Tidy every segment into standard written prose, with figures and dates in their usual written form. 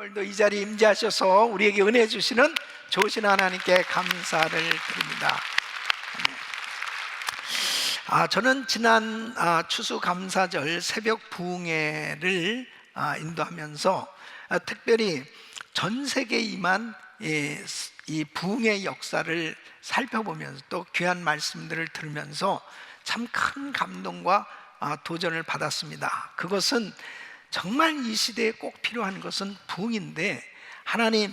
오늘도 이 자리에 임재하셔서 우리에게 은혜 주시는 좋으신 하나님께 감사를 드립니다. 저는 지난 추수감사절 새벽 부흥회를 인도하면서 특별히 전 세계에 임한 이 부흥의 역사를 살펴보면서 또 귀한 말씀들을 들으면서 참 큰 감동과 도전을 받았습니다. 그것은 정말 이 시대에 꼭 필요한 것은 부흥인데, 하나님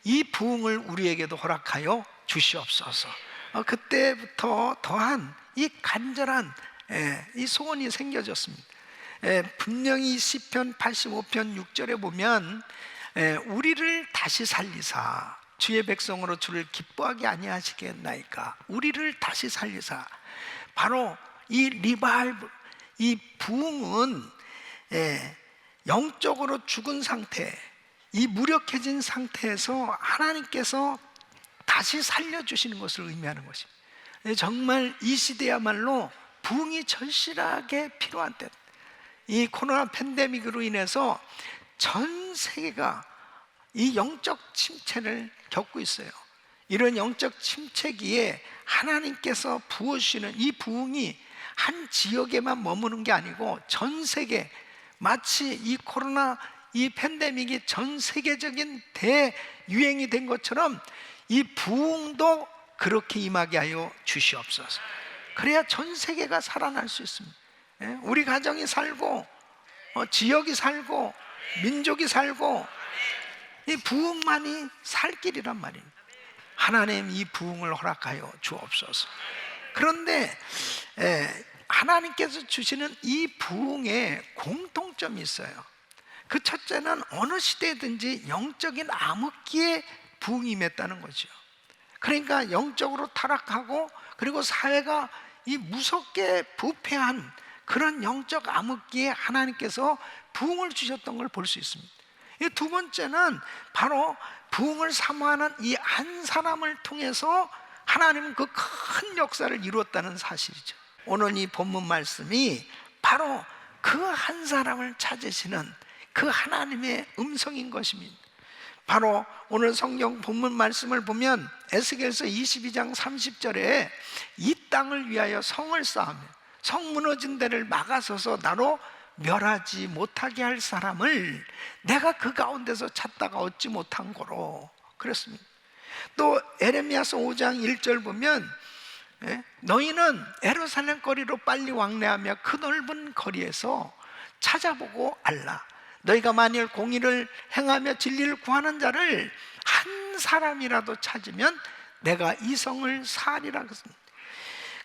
이 부흥을 우리에게도 허락하여 주시옵소서. 그때부터 더한 이 간절한 이 소원이 생겨졌습니다. 분명히 시편 85편 6절에 보면 우리를 다시 살리사 주의 백성으로 주를 기뻐하게 아니하시겠나이까. 우리를 다시 살리사. 바로 이 리바이벌, 이 부흥은 영적으로 죽은 상태, 이 무력해진 상태에서 하나님께서 다시 살려주시는 것을 의미하는 것입니다. 정말 이 시대야말로 부흥이 절실하게 필요한 때, 이 코로나 팬데믹으로 인해서 전 세계가 이 영적 침체를 겪고 있어요. 이런 영적 침체기에 하나님께서 부어주시는 이 부흥이 한 지역에만 머무는 게 아니고 전 세계, 마치 이 코로나 이 팬데믹이 전 세계적인 대유행이 된 것처럼 이 부흥도 그렇게 임하게 하여 주시옵소서. 그래야 전 세계가 살아날 수 있습니다. 우리 가정이 살고 지역이 살고 민족이 살고 이 부흥만이 살 길이란 말입니다. 하나님 이 부흥을 허락하여 주옵소서. 그런데 하나님께서 주시는 이 부흥에 공통점이 있어요. 그 첫째는 어느 시대든지 영적인 암흑기에 부흥이 임했다는 거죠. 그러니까 영적으로 타락하고 그리고 사회가 이 무섭게 부패한 그런 영적 암흑기에 하나님께서 부흥을 주셨던 걸 볼 수 있습니다. 이 두 번째는 바로 부흥을 사모하는 이 한 사람을 통해서 하나님은 그 큰 역사를 이루었다는 사실이죠. 오늘 이 본문 말씀이 바로 그 한 사람을 찾으시는 그 하나님의 음성인 것입니다. 바로 오늘 성경 본문 말씀을 보면 에스겔서 22장 30절에 이 땅을 위하여 성을 쌓으며 성 무너진 데를 막아서서 나로 멸하지 못하게 할 사람을 내가 그 가운데서 찾다가 얻지 못한 거로 그랬습니다. 또 에레미야서 5장 1절 보면 너희는 예루살렘 거리로 빨리 왕래하며 그 넓은 거리에서 찾아보고 알라. 너희가 만일 공의를 행하며 진리를 구하는 자를 한 사람이라도 찾으면 내가 이 성을 사리라 그랬습니다.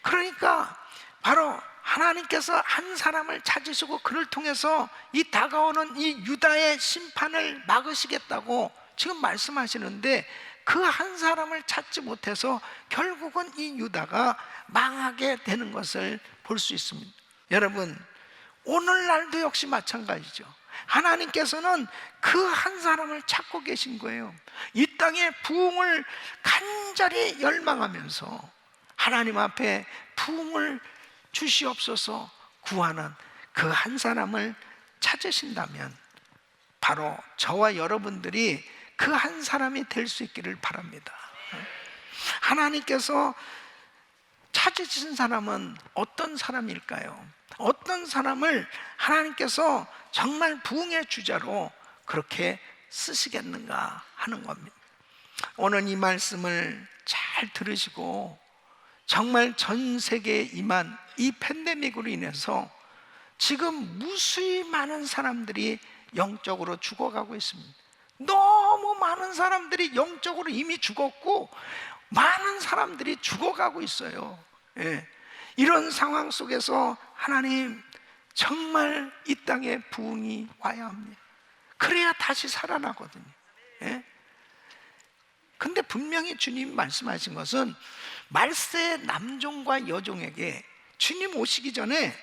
그러니까 바로 하나님께서 한 사람을 찾으시고 그를 통해서 이 다가오는 이 유다의 심판을 막으시겠다고 지금 말씀하시는데, 그 한 사람을 찾지 못해서 결국은 이 유다가 망하게 되는 것을 볼 수 있습니다. 여러분, 오늘날도 역시 마찬가지죠. 하나님께서는 그 한 사람을 찾고 계신 거예요. 이 땅에 부흥을 간절히 열망하면서 하나님 앞에 부흥을 주시옵소서 구하는 그 한 사람을 찾으신다면 바로 저와 여러분들이 그 한 사람이 될 수 있기를 바랍니다. 하나님께서 찾으신 사람은 어떤 사람일까요? 어떤 사람을 하나님께서 정말 부흥의 주자로 그렇게 쓰시겠는가 하는 겁니다. 오늘 이 말씀을 잘 들으시고 정말 전 세계에 임한 이 팬데믹으로 인해서 지금 무수히 많은 사람들이 영적으로 죽어가고 있습니다. 너무 많은 사람들이 영적으로 이미 죽었고 많은 사람들이 죽어가고 있어요. 이런 상황 속에서 하나님 정말 이 땅에 부흥이 와야 합니다. 그래야 다시 살아나거든요. 근데 분명히 주님 말씀하신 것은 말세 남종과 여종에게 주님 오시기 전에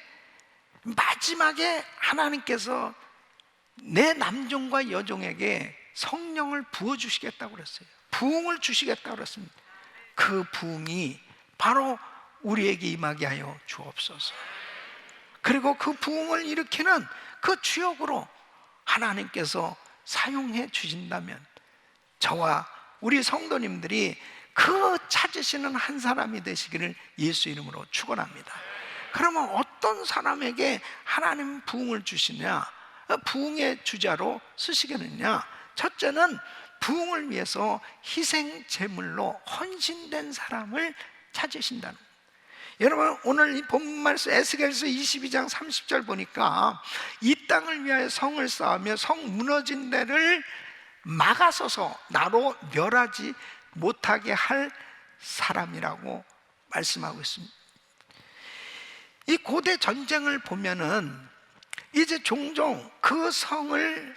마지막에 하나님께서 내 남종과 여종에게 성령을 부어주시겠다고 그랬어요. 부흥을 주시겠다고 그랬습니다. 그 부흥이 바로 우리에게 임하게 하여 주옵소서. 그리고 그 부흥을 일으키는 그 주역으로 하나님께서 사용해 주신다면 저와 우리 성도님들이 그 찾으시는 한 사람이 되시기를 예수 이름으로 축원합니다. 그러면 어떤 사람에게 하나님 부흥을 주시냐, 부흥의 주자로 쓰시겠느냐? 첫째는 부흥을 위해서 희생 제물로 헌신된 사람을 찾으신다는 거예요. 여러분, 오늘 이 본문 말씀 에스겔서 22장 30절 보니까 이 땅을 위하여 성을 쌓으며 성 무너진 데를 막아서서 나로 멸하지 못하게 할 사람이라고 말씀하고 있습니다. 이 고대 전쟁을 보면은 이제 종종 그 성을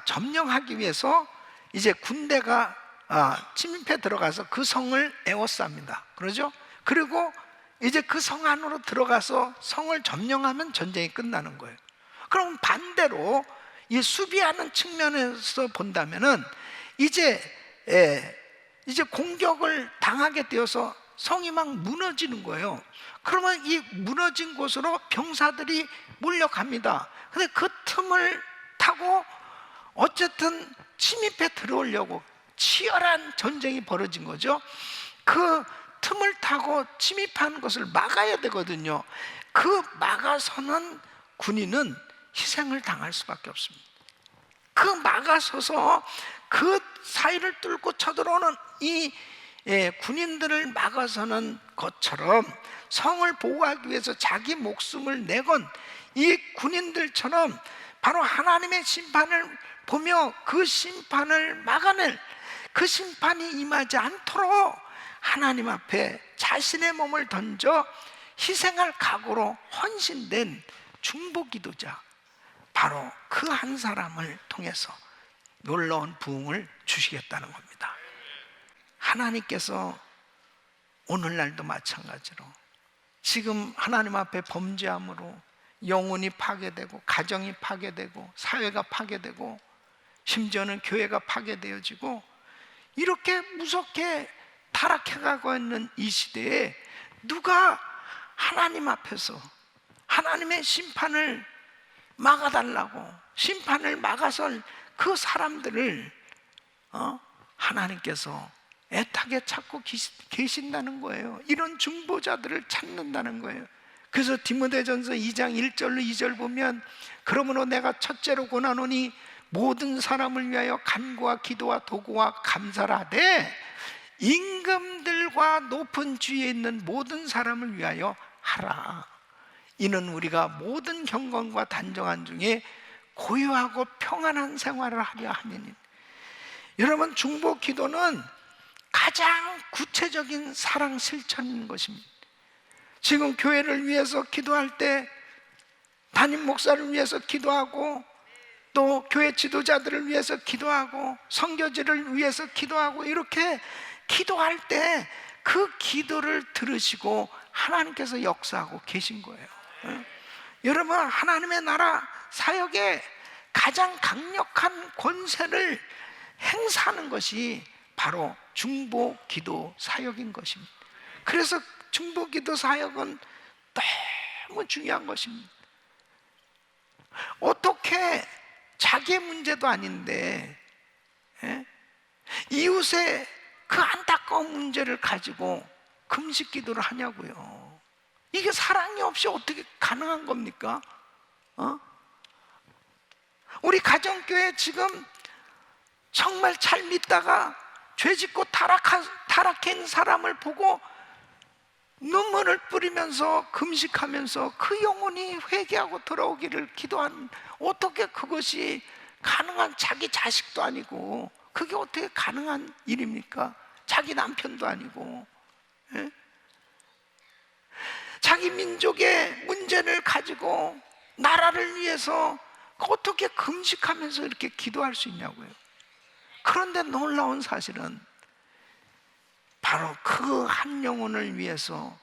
점령하기 위해서 이제 군대가 침입해 들어가서 그 성을 에워쌉니다. 그러죠? 그리고 이제 그 성 안으로 들어가서 성을 점령하면 전쟁이 끝나는 거예요. 그럼 반대로 이 수비하는 측면에서 본다면은 이제 공격을 당하게 되어서 성이 막 무너지는 거예요. 그러면 이 무너진 곳으로 병사들이 몰려갑니다. 근데 그 틈을 타고 어쨌든 침입해 들어오려고 치열한 전쟁이 벌어진 거죠. 그 틈을 타고 침입하는 것을 막아야 되거든요. 그 막아서는 군인은 희생을 당할 수밖에 없습니다. 그 막아서서 그 사이를 뚫고 쳐들어오는 이 군인들을 막아서는 것처럼 성을 보호하기 위해서 자기 목숨을 내건 이 군인들처럼 바로 하나님의 심판을 보며 그 심판을 막아낼, 그 심판이 임하지 않도록 하나님 앞에 자신의 몸을 던져 희생할 각오로 헌신된 중보기도자, 바로 그 한 사람을 통해서 놀라운 부흥을 주시겠다는 겁니다. 하나님께서 오늘날도 마찬가지로 지금 하나님 앞에 범죄함으로 영혼이 파괴되고 가정이 파괴되고 사회가 파괴되고 심지어는 교회가 파괴되어지고 이렇게 무섭게 타락해가고 있는 이 시대에 누가 하나님 앞에서 하나님의 심판을 막아달라고, 심판을 막아설 그 사람들을 하나님께서 애타게 찾고 계신다는 거예요. 이런 중보자들을 찾는다는 거예요. 그래서 디모데전서 2장 1절로 2절 보면 그러므로 내가 첫째로 권하노니 모든 사람을 위하여 간구와 기도와 도구와 감사를 하되 임금들과 높은 주위에 있는 모든 사람을 위하여 하라. 이는 우리가 모든 경건과 단정한 중에 고요하고 평안한 생활을 하려 함이니. 여러분, 중보 기도는 가장 구체적인 사랑 실천인 것입니다. 지금 교회를 위해서 기도할 때 담임 목사를 위해서 기도하고 또 교회 지도자들을 위해서 기도하고 선교지를 위해서 기도하고 이렇게 기도할 때 그 기도를 들으시고 하나님께서 역사하고 계신 거예요. 여러분, 하나님의 나라 사역에 가장 강력한 권세를 행사하는 것이 바로 중보 기도 사역인 것입니다. 그래서 중보 기도 사역은 너무 중요한 것입니다. 어떻게 자기의 문제도 아닌데 이웃의 그 안타까운 문제를 가지고 금식 기도를 하냐고요. 이게 사랑이 없이 어떻게 가능한 겁니까? 우리 가정교회 지금 정말 잘 믿다가 죄짓고 타락한 사람을 보고 눈물을 뿌리면서 금식하면서 그 영혼이 회개하고 돌아오기를 기도하는, 어떻게 그것이 가능한, 자기 자식도 아니고 그게 어떻게 가능한 일입니까? 자기 남편도 아니고 자기 민족의 문제를 가지고 나라를 위해서 어떻게 금식하면서 이렇게 기도할 수 있냐고요. 그런데 놀라운 사실은 바로 그 한 영혼을 위해서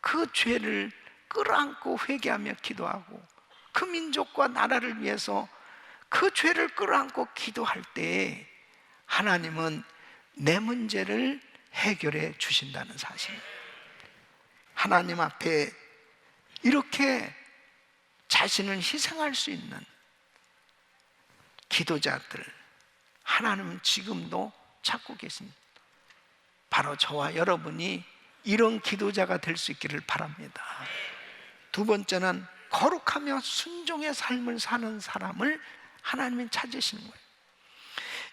그 죄를 끌어안고 회개하며 기도하고 그 민족과 나라를 위해서 그 죄를 끌어안고 기도할 때 하나님은 내 문제를 해결해 주신다는 사실. 하나님 앞에 이렇게 자신을 희생할 수 있는 기도자들, 하나님은 지금도 찾고 계십니다. 바로 저와 여러분이 이런 기도자가 될 수 있기를 바랍니다. 두 번째는 거룩하며 순종의 삶을 사는 사람을 하나님은 찾으시는 거예요.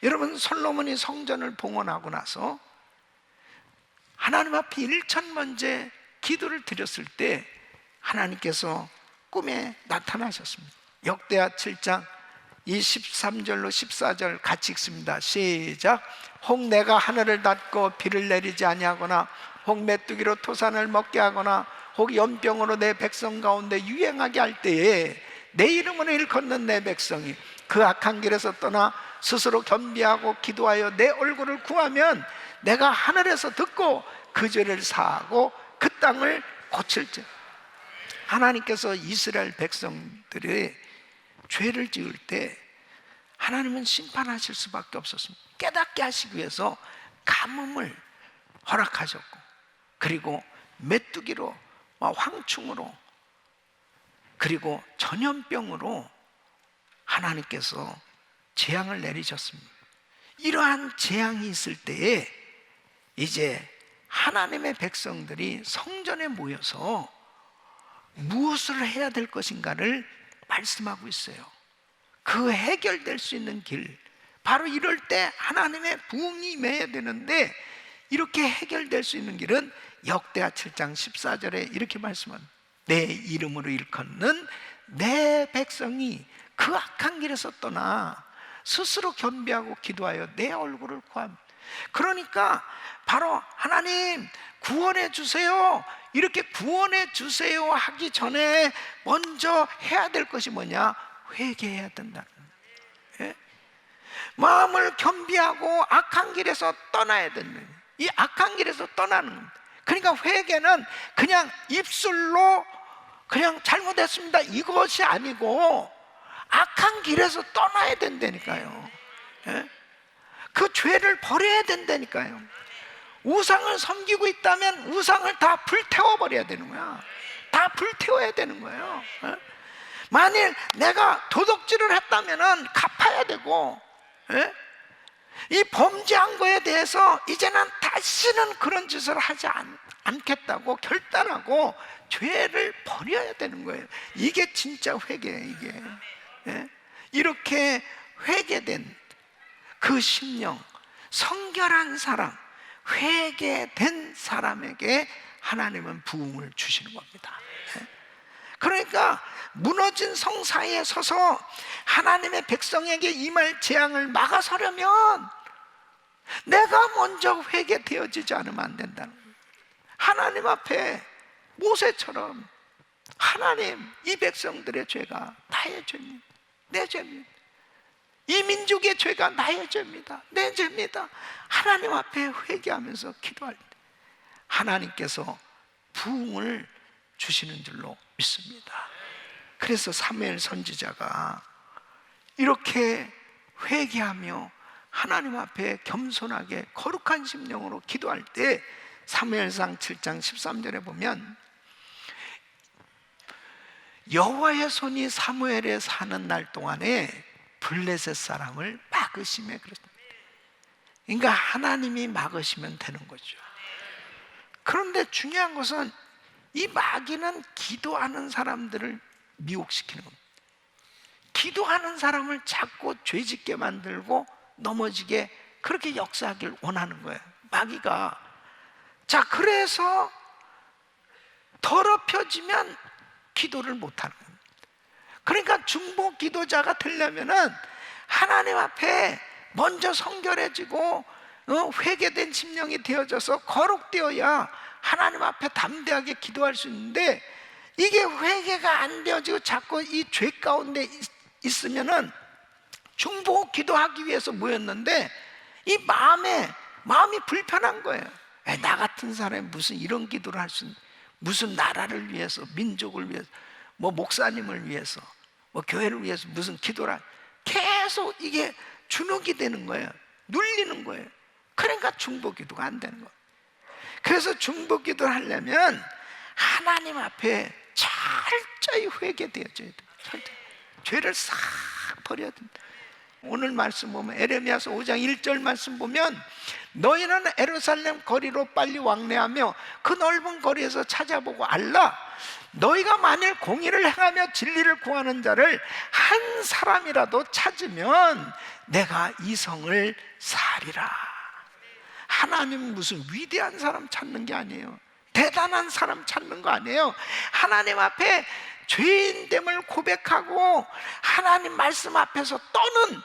여러분, 솔로몬이 성전을 봉헌하고 나서 하나님 앞에 일천번째 기도를 드렸을 때 하나님께서 꿈에 나타나셨습니다. 역대하 7장 이 13절로 14절 같이 읽습니다. 시작. 혹 내가 하늘을 닫고 비를 내리지 아니하거나 혹 메뚜기로 토산을 먹게 하거나 혹 연병으로 내 백성 가운데 유행하게 할 때에 내 이름으로 일컫는 내 백성이 그 악한 길에서 떠나 스스로 겸비하고 기도하여 내 얼굴을 구하면 내가 하늘에서 듣고 그 죄를 사하고 그 땅을 고칠지. 하나님께서 이스라엘 백성들의 죄를 지을 때 하나님은 심판하실 수밖에 없었습니다. 깨닫게 하시기 위해서 가뭄을 허락하셨고, 그리고 메뚜기로 황충으로, 그리고 전염병으로 하나님께서 재앙을 내리셨습니다. 이러한 재앙이 있을 때에 이제 하나님의 백성들이 성전에 모여서 무엇을 해야 될 것인가를 말씀하고 있어요. 그 해결될 수 있는 길, 바로 이럴 때 하나님의 부흥이 임해야 되는데, 이렇게 해결될 수 있는 길은 역대하 7장 14절에 이렇게 말씀합니다. 내 이름으로 일컫는 내 백성이 그 악한 길에서 떠나 스스로 겸비하고 기도하여 내 얼굴을 구합니다. 그러니까 바로 하나님 구원해 주세요, 이렇게 구원해 주세요 하기 전에 먼저 해야 될 것이 뭐냐? 회개해야 된다는 거예요. 예? 마음을 겸비하고 악한 길에서 떠나야 된다. 이 악한 길에서 떠나는 겁니다. 그러니까 회개는 그냥 입술로 그냥 잘못했습니다 이것이 아니고 악한 길에서 떠나야 된다니까요. 예? 그 죄를 버려야 된다니까요. 우상을 섬기고 있다면 우상을 다 불태워버려야 되는 거야. 다 불태워야 되는 거예요. 예? 만일 내가 도둑질을 했다면 갚아야 되고, 예? 이 범죄한 거에 대해서 이제는 다시는 그런 짓을 하지 않겠다고 결단하고 죄를 버려야 되는 거예요. 이게 진짜 회개예요. 이게. 예? 이렇게 회개된 그 심령, 성결한 사람, 회개된 사람에게 하나님은 부흥을 주시는 겁니다. 예? 그러니까 무너진 성 사이에 서서 하나님의 백성에게 임할 재앙을 막아서려면 내가 먼저 회개되어지지 않으면 안 된다는 거예요. 하나님 앞에 모세처럼 하나님, 이 백성들의 죄가 나의 죄입니다. 내 죄입니다. 이 민족의 죄가 나의 죄입니다. 내 죄입니다. 하나님 앞에 회개하면서 기도할 때 하나님께서 부흥을 주시는 줄로 믿습니다. 그래서 사무엘 선지자가 이렇게 회개하며 하나님 앞에 겸손하게 거룩한 심령으로 기도할 때 사무엘상 7장 13절에 보면 여호와의 손이 사무엘에 사는 날 동안에 블레셋 사람을 막으심에 그렇습니다. 그러니까 하나님이 막으시면 되는 거죠. 그런데 중요한 것은 이 마귀는 기도하는 사람들을 미혹시키는 겁니다. 기도하는 사람을 자꾸 죄짓게 만들고 넘어지게 그렇게 역사하길 원하는 거예요, 마귀가. 자, 그래서 더럽혀지면 기도를 못하는 겁니다. 그러니까 중보 기도자가 되려면은 하나님 앞에 먼저 성결해지고 회개된 심령이 되어져서 거룩되어야 하나님 앞에 담대하게 기도할 수 있는데, 이게 회개가 안 되어지고 자꾸 이 죄 가운데 있으면은 중보 기도하기 위해서 모였는데 이 마음이 불편한 거예요. 나 같은 사람이 무슨 이런 기도를 할 수 있는, 무슨 나라를 위해서, 민족을 위해서, 뭐 목사님을 위해서, 뭐 교회를 위해서 무슨 기도를 계속 이게 주눅이 되는 거예요. 눌리는 거예요. 그러니까 중보 기도가 안 되는 거예요. 그래서 중보 기도를 하려면 하나님 앞에 철저히 회개되어져야 돼요. 철저히. 죄를 싹 버려야 된다. 오늘 말씀 보면 에레미야서 5장 1절 말씀 보면 너희는 예루살렘 거리로 빨리 왕래하며 그 넓은 거리에서 찾아보고 알라. 너희가 만일 공의를 행하며 진리를 구하는 자를 한 사람이라도 찾으면 내가 이 성을 사리라. 하나님은 무슨 위대한 사람 찾는 게 아니에요. 대단한 사람 찾는 거 아니에요. 하나님 앞에 죄인됨을 고백하고 하나님 말씀 앞에서 떠는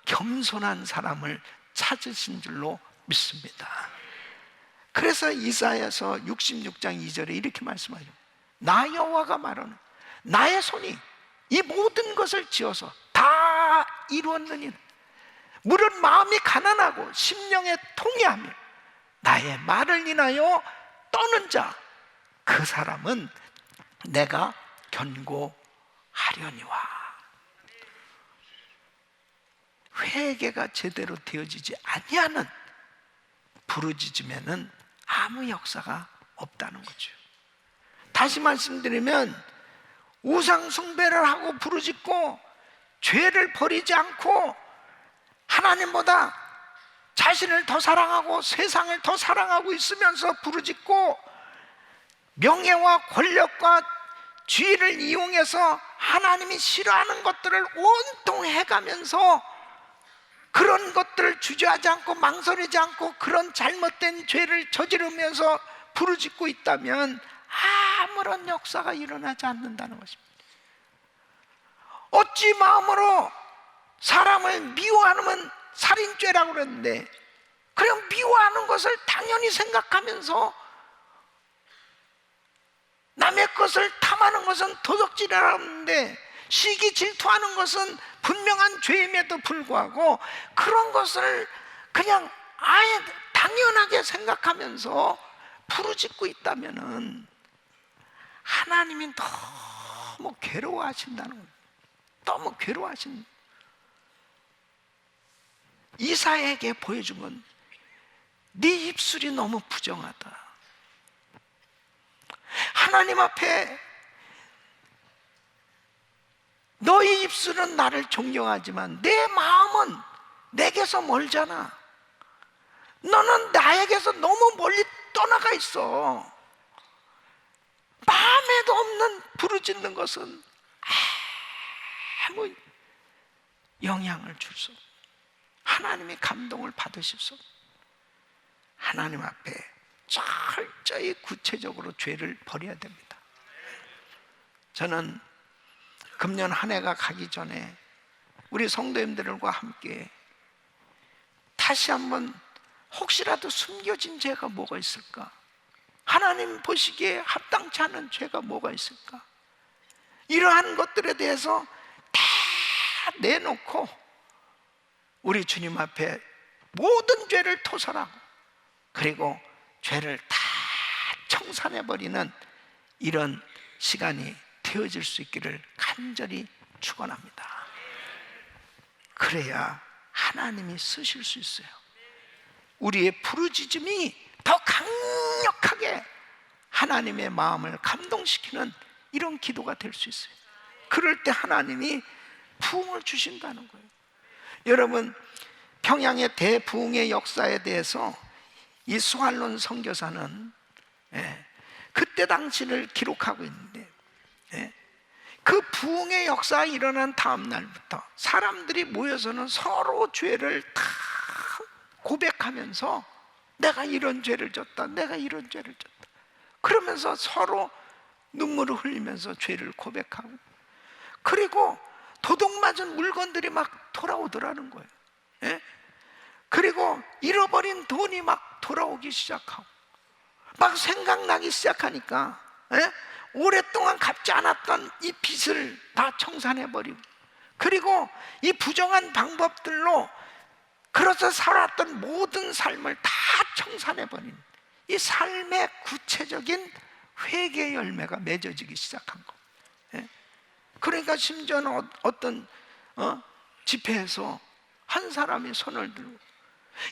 겸손한 사람을 찾으신 줄로 믿습니다. 그래서 이사야서 66장 2절에 이렇게 말씀하죠. 나 여호와가 말하는 나의 손이 이 모든 것을 지어서 다 이루었느니 물은 마음이 가난하고 심령에 통해하며 나의 말을 인하여 떠는 자 그 사람은 내가 견고하려니와. 회개가 제대로 되어지지 아니하는 부르짖음에는 아무 역사가 없다는 거죠. 다시 말씀드리면 우상 숭배를 하고 부르짖고 죄를 버리지 않고 하나님보다 자신을 더 사랑하고 세상을 더 사랑하고 있으면서 부르짖고 명예와 권력과 지위를 이용해서 하나님이 싫어하는 것들을 온통 해가면서 그런 것들을 주저하지 않고 망설이지 않고 그런 잘못된 죄를 저지르면서 부르짖고 있다면 아무런 역사가 일어나지 않는다는 것입니다. 어찌 마음으로 사람을 미워하면 살인죄라고 그랬는데 그냥 미워하는 것을 당연히 생각하면서 남의 것을 탐하는 것은 도둑질이라고 하는데 시기 질투하는 것은 분명한 죄임에도 불구하고 그런 것을 그냥 아예 당연하게 생각하면서 부르짖고 있다면은 하나님이 너무 괴로워하신다는 거예요. 너무 괴로워하신. 이사야에게 보여준 건 네 입술이 너무 부정하다. 하나님 앞에 너희 입술은 나를 존경하지만 내 마음은 내게서 멀잖아. 너는 나에게서 너무 멀리 떠나가 있어. 마음에도 없는 부르짖는 것은 아무 영향을 줄 수 없어. 하나님의 감동을 받으실 수 없어. 하나님 앞에 철저히 구체적으로 죄를 버려야 됩니다. 저는 금년 한 해가 가기 전에 우리 성도님들과 함께 다시 한번 혹시라도 숨겨진 죄가 뭐가 있을까? 하나님 보시기에 합당치 않은 죄가 뭐가 있을까? 이러한 것들에 대해서 다 내놓고 우리 주님 앞에 모든 죄를 토설하고 그리고 죄를 다 청산해버리는 이런 시간이 되어질 수 있기를 간절히 축원합니다. 그래야 하나님이 쓰실 수 있어요. 우리의 부르짖음이 더 강력하게 하나님의 마음을 감동시키는 이런 기도가 될 수 있어요. 그럴 때 하나님이 부흥을 주신다는 거예요. 여러분, 평양의 대부흥의 역사에 대해서 이 수알론 선교사는 그때 당시를 기록하고 있는데 그 부흥의 역사가 일어난 다음 날부터 사람들이 모여서는 서로 죄를 다 고백하면서 내가 이런 죄를 졌다, 내가 이런 죄를 졌다 그러면서 서로 눈물을 흘리면서 죄를 고백하고 그리고 도둑맞은 물건들이 막 돌아오더라는 거예요. 그리고 잃어버린 돈이 막 돌아오기 시작하고 막 생각나기 시작하니까 오랫동안 갚지 않았던 이 빚을 다 청산해버리고 그리고 이 부정한 방법들로 그래서 살았던 모든 삶을 다 청산해버린 이 삶의 구체적인 회개의 열매가 맺어지기 시작한 거. 그러니까 심지어는 어떤 집회에서 한 사람이 손을 들고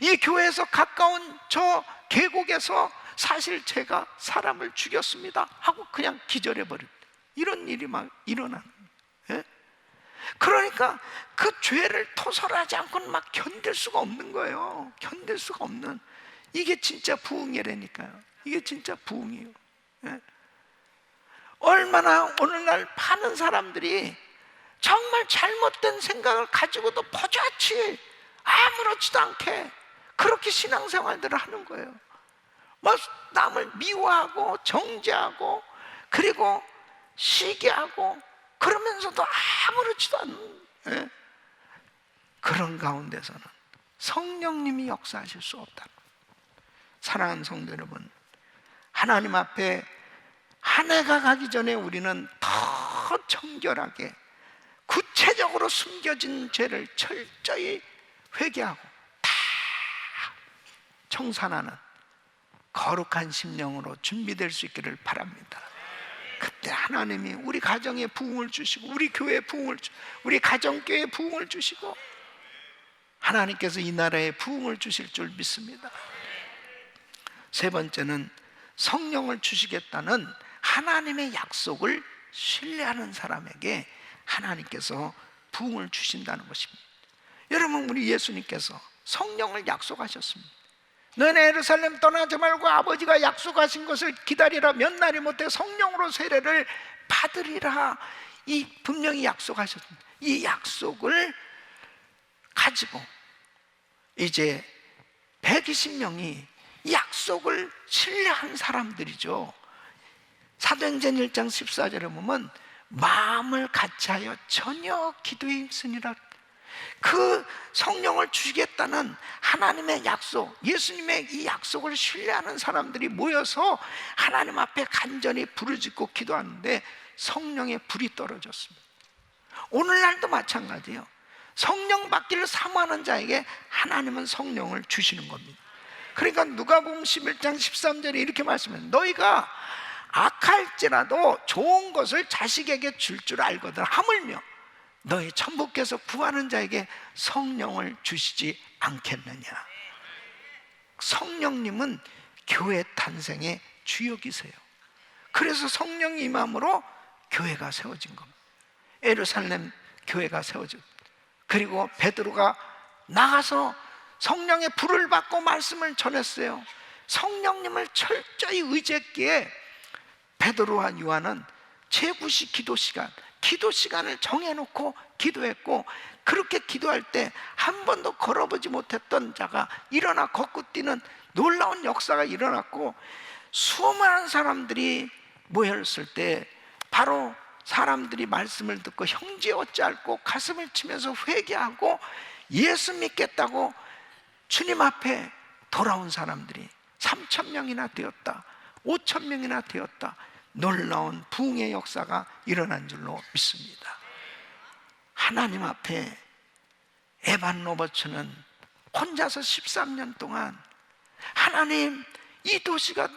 이 교회에서 가까운 저 계곡에서 사실 제가 사람을 죽였습니다 하고 그냥 기절해버린 이런 일이 막 일어나는 거예요. 그러니까 그 죄를 토설하지 않고는 막 견딜 수가 없는 거예요. 견딜 수가 없는. 이게 진짜 부흥이라니까요. 이게 진짜 부흥이에요. 예? 얼마나 오늘날 많은 사람들이 정말 잘못된 생각을 가지고도 포자치 아무렇지도 않게 그렇게 신앙생활들을 하는 거예요. 막 남을 미워하고 정죄하고 그리고 시기하고 그러면서도 아무렇지도 않은, 예? 그런 가운데서는 성령님이 역사하실 수 없다. 사랑하는 성도 여러분, 하나님 앞에 한 해가 가기 전에 우리는 더 정결하게 구체적으로 숨겨진 죄를 철저히 회개하고 다 청산하는 거룩한 심령으로 준비될 수 있기를 바랍니다. 그때 하나님이 우리 가정에 부흥을 주시고 우리 교회에 부흥을 우리 가정교회에 부흥을 주시고 하나님께서 이 나라에 부흥을 주실 줄 믿습니다. 세 번째는 성령을 주시겠다는 하나님의 약속을 신뢰하는 사람에게 하나님께서 부흥을 주신다는 것입니다. 여러분, 우리 예수님께서 성령을 약속하셨습니다. 너네 예루살렘 떠나지 말고 아버지가 약속하신 것을 기다리라. 몇 날이 못해 성령으로 세례를 받으리라. 이 분명히 약속하셨습니다. 이 약속을 가지고 이제 120명이 약속을 신뢰한 사람들이죠. 사도행전 1장 14절에 보면 마음을 같이하여 전혀 기도에 힘쓰니라. 그 성령을 주시겠다는 하나님의 약속, 예수님의 이 약속을 신뢰하는 사람들이 모여서 하나님 앞에 간절히 부르짖고 기도하는데 성령의 불이 떨어졌습니다. 오늘날도 마찬가지예요. 성령 받기를 사모하는 자에게 하나님은 성령을 주시는 겁니다. 그러니까 누가복음 11장 13절에 이렇게 말씀해요. 너희가 악할지라도 좋은 것을 자식에게 줄 줄 알거든 하물며 너희 천부께서 구하는 자에게 성령을 주시지 않겠느냐. 성령님은 교회 탄생의 주역이세요. 그래서 성령 임함으로 교회가 세워진 겁니다. 예루살렘 교회가 세워진. 그리고 베드로가 나가서 성령의 불을 받고 말씀을 전했어요. 성령님을 철저히 의지했기에 베드로와 요한은 제9시 기도 시간을 정해놓고 기도했고, 그렇게 기도할 때 한 번도 걸어보지 못했던 자가 일어나 걷고 뛰는 놀라운 역사가 일어났고, 수많은 사람들이 모였을 때 바로 사람들이 말씀을 듣고 형제 어찌할꼬 가슴을 치면서 회개하고 예수 믿겠다고 주님 앞에 돌아온 사람들이 3,000명이나 되었다, 5,000명이나 되었다. 놀라운 부흥의 역사가 일어난 줄로 믿습니다. 하나님 앞에 에반 로버츠는 혼자서 13년 동안 하나님, 이 도시가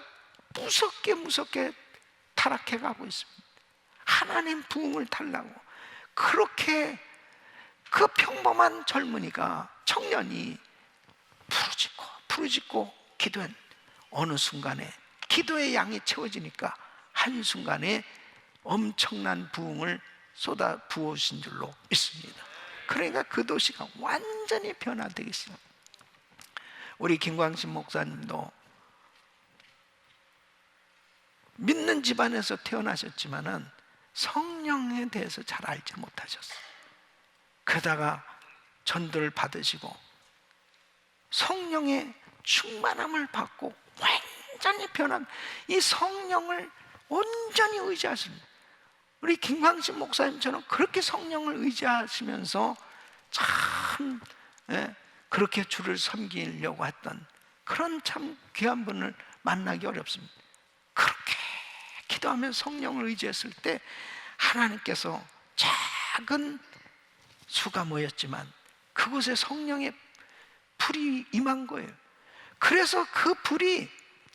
무섭게 타락해 가고 있습니다. 하나님 부흥을 달라고 그렇게 그 평범한 젊은이가, 청년이 부르짖고 기도한 어느 순간에 기도의 양이 채워지니까 한순간에 엄청난 부흥을 쏟아 부으신 줄로 믿습니다. 그러니까 그 도시가 완전히 변화되겠어요. 우리 김광신 목사님도 믿는 집안에서 태어나셨지만은 성령에 대해서 잘 알지 못하셨어요. 그러다가 전도를 받으시고 성령의 충만함을 받고 완전히 변한, 이 성령을 온전히 의지하십니다. 우리 김광신 목사님처럼 그렇게 성령을 의지하시면서 참 그렇게 주를 섬기려고 했던 그런 참 귀한 분을 만나기 어렵습니다. 그렇게 기도하며 성령을 의지했을 때 하나님께서 작은 수가 모였지만 그곳에 성령의 불이 임한 거예요. 그래서 그 불이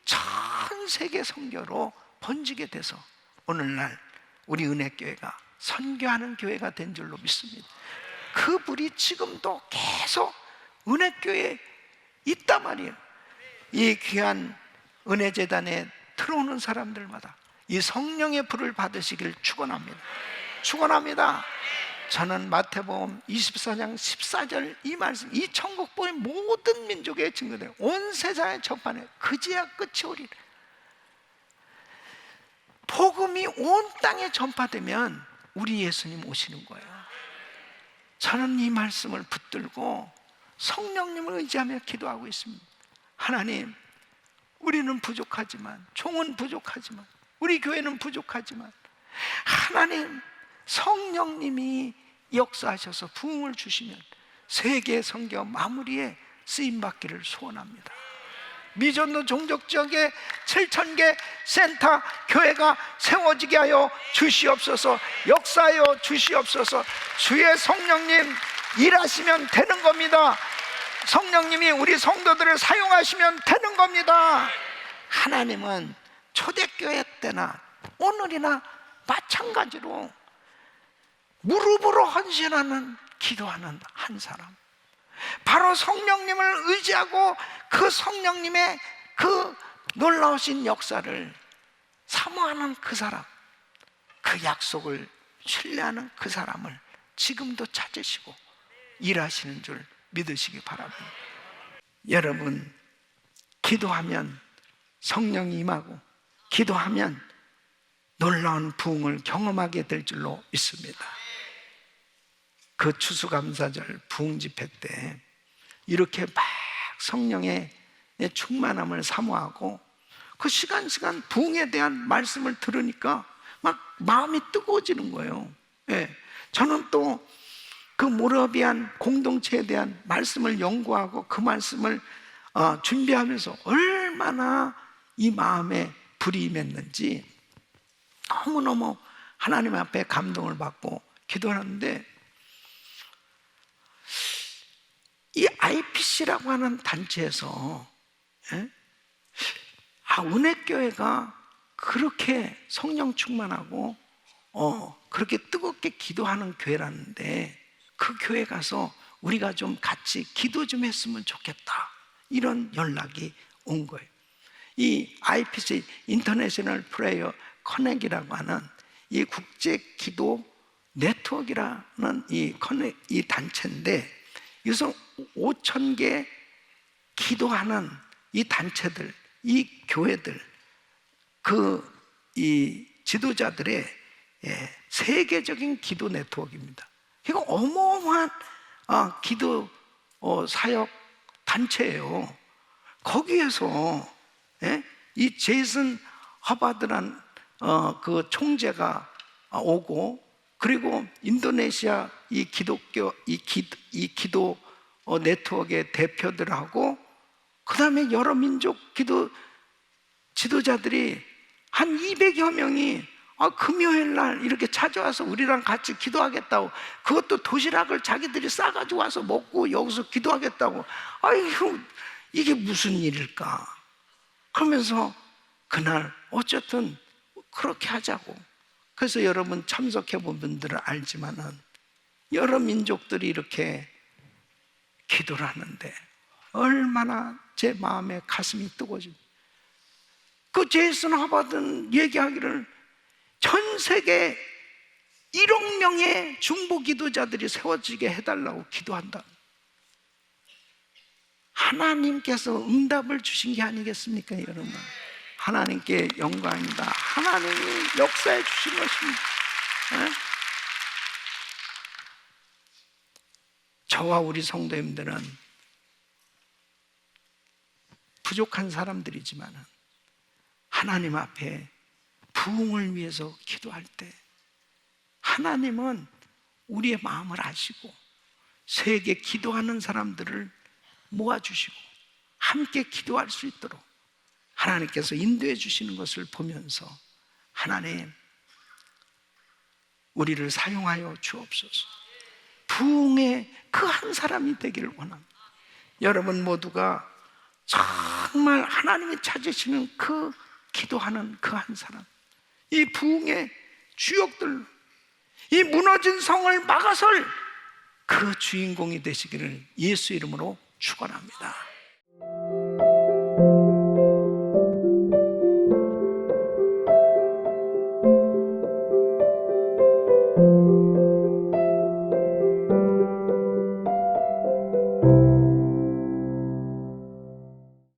전 세계 선교로 번지게 돼서 오늘날 우리 은혜교회가 선교하는 교회가 된 줄로 믿습니다. 그 불이 지금도 계속 은혜교회에 있단 말이에요. 이 귀한 은혜재단에 들어오는 사람들마다 이 성령의 불을 받으시길 축원합니다. 축원합니다. 저는 마태복음 24장 14절 이 말씀, 이 천국보의 모든 민족에 증거돼요. 온 세상에 전파해 그제야 끝이 오리라. 복음이 온 땅에 전파되면 우리 예수님 오시는 거예요. 저는 이 말씀을 붙들고 성령님을 의지하며 기도하고 있습니다. 하나님, 우리는 부족하지만, 종은 부족하지만, 우리 교회는 부족하지만, 하나님 성령님이 역사하셔서 부흥을 주시면 세계 선교 마무리에 쓰임받기를 소원합니다. 미전도 종족 지역에 7,000개 센터 교회가 세워지게 하여 주시옵소서. 역사하여 주시옵소서. 주의 성령님 일하시면 되는 겁니다. 성령님이 우리 성도들을 사용하시면 되는 겁니다. 하나님은 초대교회 때나 오늘이나 마찬가지로 무릎으로 헌신하는 기도하는 한 사람, 바로 성령님을 의지하고 그 성령님의 그 놀라우신 역사를 사모하는 그 사람, 그 약속을 신뢰하는 그 사람을 지금도 찾으시고 일하시는 줄 믿으시기 바랍니다. 여러분, 기도하면 성령이 임하고 기도하면 놀라운 부흥을 경험하게 될 줄로 믿습니다. 그 추수감사절 부흥 집회 때 이렇게 막 성령의 충만함을 사모하고 그 시간 부흥에 대한 말씀을 들으니까 막 마음이 뜨거워지는 거예요. 예. 저는 또 그 모라비안 공동체에 대한 말씀을 연구하고 그 말씀을 준비하면서 얼마나 이 마음에 불이 임했는지 너무너무 하나님 앞에 감동을 받고 기도하는데, 이 IPC라고 하는 단체에서 은혜교회가 그렇게 성령 충만하고 그렇게 뜨겁게 기도하는 교회라는데 그 교회 가서 우리가 좀 같이 기도 좀 했으면 좋겠다, 이런 연락이 온 거예요. 이 IPC 인터내셔널 프레이어 커넥이라고 하는 이 국제 기도 네트워크라는 이 단체인데, 여기서 5,000개 기도하는 이 단체들, 이 교회들, 이 지도자들의 세계적인 기도 네트워크입니다. 이거 어마어마한 기도 사역 단체예요. 거기에서 이 제이슨 허바드란 그 총재가 오고, 그리고 인도네시아 이 기독교 이 기도 네트워크의 대표들하고, 그 다음에 여러 민족 기도 지도자들이 한 200여 명이 금요일 날 이렇게 찾아와서 우리랑 같이 기도하겠다고, 그것도 도시락을 자기들이 싸가지고 와서 먹고 여기서 기도하겠다고. 아이고, 이게 무슨 일일까? 그러면서 그날 어쨌든 그렇게 하자고. 그래서 여러분 참석해 본 분들은 알지만은 여러 민족들이 이렇게 기도를 하는데 얼마나 제 마음에 가슴이 뜨거워집니다. 그 제이슨 하바든 얘기하기를 전 세계 1억 명의 중보 기도자들이 세워지게 해달라고 기도한다. 하나님께서 응답을 주신 게 아니겠습니까, 여러분? 하나님께 영광입니다. 하나님이 역사해 주신 것입니다. 저와 우리 성도님들은 부족한 사람들이지만 하나님 앞에 부흥을 위해서 기도할 때 하나님은 우리의 마음을 아시고 세계 기도하는 사람들을 모아주시고 함께 기도할 수 있도록 하나님께서 인도해 주시는 것을 보면서, 하나님 우리를 사용하여 주옵소서. 부흥의 그 한 사람이 되기를 원합니다. 여러분 모두가 정말 하나님이 찾으시는 그 기도하는 그 한 사람, 이 부흥의 주역들, 이 무너진 성을 막아설 그 주인공이 되시기를 예수 이름으로 축원합니다.